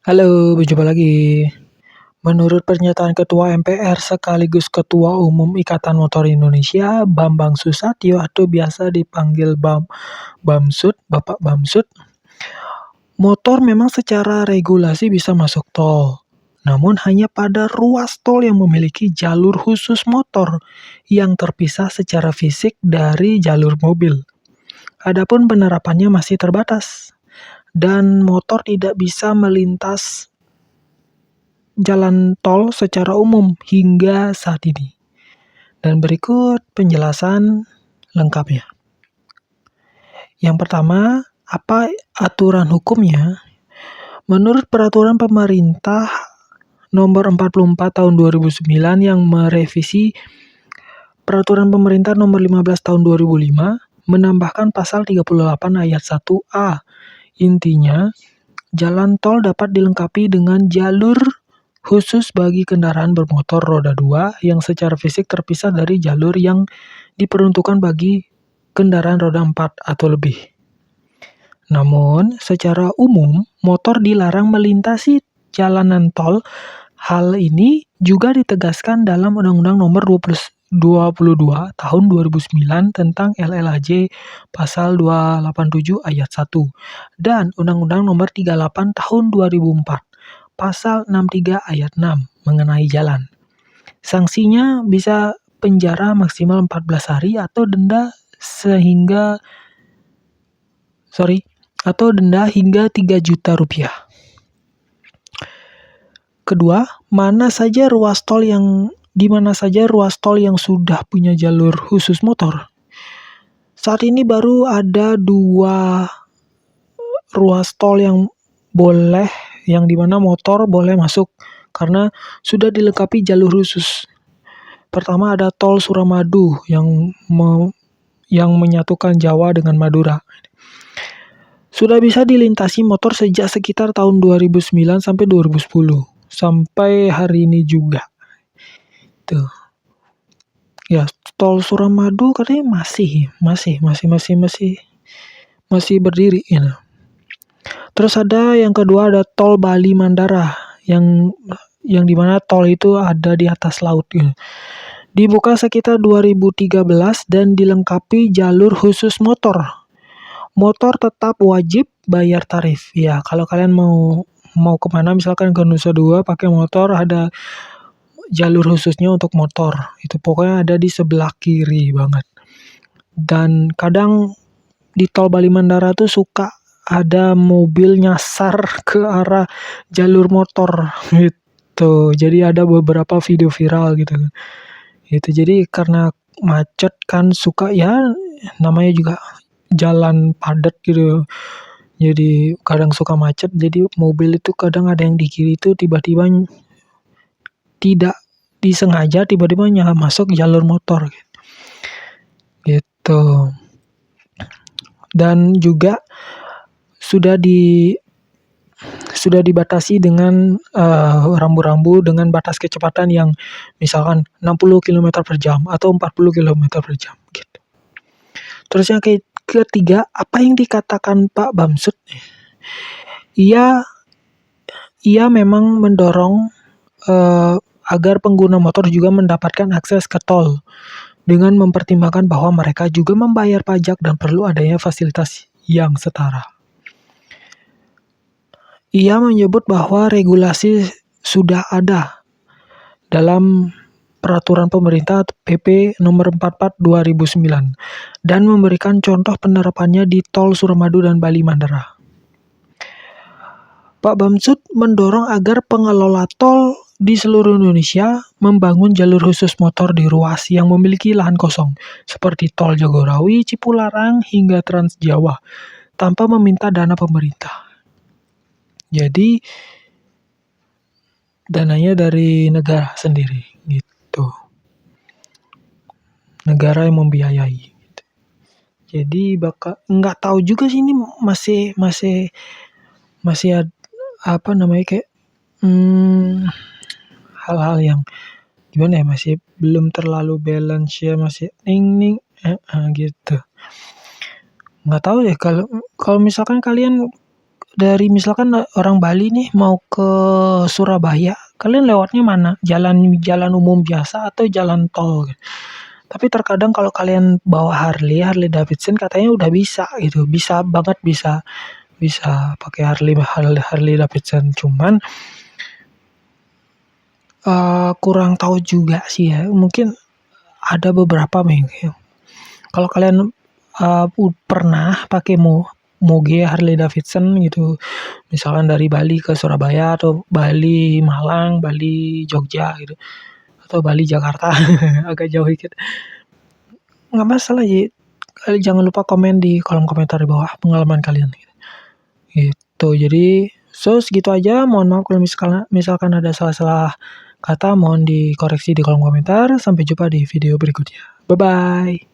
Halo, berjumpa lagi. Menurut pernyataan Ketua MPR sekaligus Ketua Umum Ikatan Motor Indonesia, Bambang Susatyo atau biasa dipanggil Bamsud, Bapak Bamsud, motor memang secara regulasi bisa masuk tol. Namun hanya pada ruas tol yang memiliki jalur khusus motor yang terpisah secara fisik dari jalur mobil. Adapun penerapannya masih terbatas dan motor tidak bisa melintas jalan tol secara umum hingga saat ini. Dan berikut penjelasan lengkapnya. Yang pertama, apa aturan hukumnya? Menurut peraturan pemerintah nomor 44 tahun 2009 yang merevisi peraturan pemerintah nomor 15 tahun 2005 menambahkan pasal 38 ayat 1A. Intinya, jalan tol dapat dilengkapi dengan jalur khusus bagi kendaraan bermotor roda 2 yang secara fisik terpisah dari jalur yang diperuntukkan bagi kendaraan roda 4 atau lebih. Namun, secara umum, motor dilarang melintasi jalanan tol. Hal ini juga ditegaskan dalam Undang-Undang Nomor 22 Tahun 2009 tentang LLAJ Pasal 287 Ayat 1 dan Undang-Undang Nomor 38 Tahun 2004 Pasal 63 Ayat 6 mengenai jalan. Sanksinya bisa penjara maksimal 14 hari atau denda hingga 3 juta rupiah. Kedua, di mana saja ruas tol yang sudah punya jalur khusus motor. Saat ini baru ada 2 ruas tol yang di mana motor boleh masuk karena sudah dilengkapi jalur khusus. Pertama ada tol Suramadu yang menyatukan Jawa dengan Madura. Sudah bisa dilintasi motor sejak sekitar tahun 2009 sampai 2010. Sampai hari ini juga. Tuh. Ya, tol Suramadu katanya masih berdiri ya. Terus ada yang kedua ada tol Bali Mandara yang dimana tol itu ada di atas laut gitu. Dibuka sekitar 2013 dan dilengkapi jalur khusus motor. Motor tetap wajib bayar tarif. Ya, kalau kalian mau kemana misalkan ke Nusa Dua pakai motor ada jalur khususnya untuk motor. Itu pokoknya ada di sebelah kiri banget. Dan kadang di tol Bali Mandara tuh suka ada mobil nyasar ke arah jalur motor gitu. Jadi ada beberapa video viral gitu kan. Itu jadi karena macet kan suka ya namanya juga jalan padat gitu. Jadi kadang suka macet jadi mobil itu kadang ada yang di kiri itu tiba-tiba tidak disengaja tiba-tiba masuk jalur motor gitu. Dan juga sudah dibatasi dengan rambu-rambu dengan batas kecepatan yang misalkan 60 km per jam atau 40 km per jam gitu. Terus yang ketiga, apa yang dikatakan Pak Bamsud? Ia memang mendorong agar pengguna motor juga mendapatkan akses ke tol dengan mempertimbangkan bahwa mereka juga membayar pajak dan perlu adanya fasilitas yang setara. Ia menyebut bahwa regulasi sudah ada dalam peraturan pemerintah PP nomor 44 2009 dan memberikan contoh penerapannya di tol Suramadu dan Bali Mandara. Pak Bamsud mendorong agar pengelola tol di seluruh Indonesia membangun jalur khusus motor di ruas yang memiliki lahan kosong seperti tol Jagorawi, Cipularang hingga Trans Jawa tanpa meminta dana pemerintah. Jadi dananya dari negara sendiri gitu. Negara yang membiayai. Gitu. Jadi nggak tahu juga sih ini masih kayak hal-hal yang gimana ya masih belum terlalu balance ya masih ning gitu. Nggak tahu deh kalau misalkan kalian dari misalkan orang Bali nih mau ke Surabaya, kalian lewatnya mana? Jalan umum biasa atau jalan tol? Tapi terkadang kalau kalian bawa Harley Davidson katanya udah bisa gitu, bisa banget bisa bisa pakai Harley Davidson. Cuman kurang tahu juga sih ya. Mungkin ada beberapa kalau kalian pernah pakai moge Harley Davidson gitu, misalkan dari Bali ke Surabaya atau Bali Malang, Bali Jogja gitu, atau Bali Jakarta, agak jauh dikit. Nggak masalah ya, jangan lupa komen di kolom komentar di bawah pengalaman kalian. Gitu, jadi segitu aja. Mohon maaf kalau misalkan ada salah-salah kata, mohon dikoreksi di kolom komentar. Sampai jumpa di video berikutnya. Bye-bye.